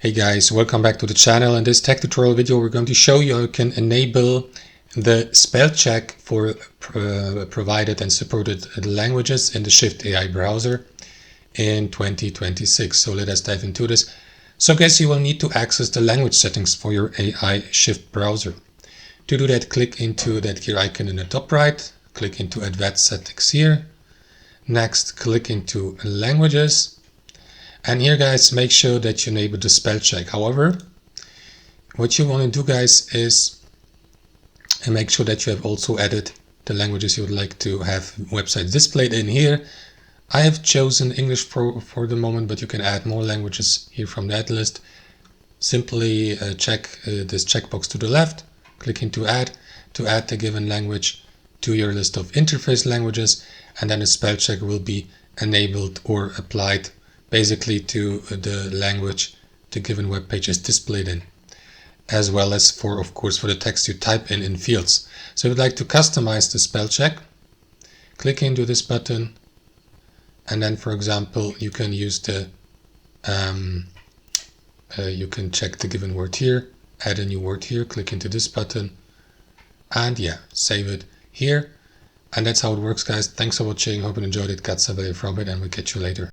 Hey guys, welcome back to the channel. In this tech tutorial video we're going to show you how you can enable the spell check for provided and supported languages in the Shift AI browser in 2026. So let us dive into this. So guys, you will need to access the language settings for your AI Shift browser. To do that, click into that gear icon in the top right, click into Advanced Settings here. Next, click into Languages. And here guys, make sure that you enable the spell check. However, what you want to do guys is make sure that you have also added the languages you would like to have websites displayed in here. I have chosen English for the moment, but you can add more languages here from that list. Simply check this checkbox to the left, click into add to add the given language to your list of interface languages, and then the spell check will be enabled or applied basically to the language the given web page is displayed in, as well as for, of course, for the text you type in fields. So if you'd like to customize the spell check, click into this button, and then, for example, you can use the you can check the given word here, add a new word here, click into this button, and yeah, save it here. And that's how it works, guys. Thanks for watching. Hope you enjoyed it, got some value from it, and we'll catch you later.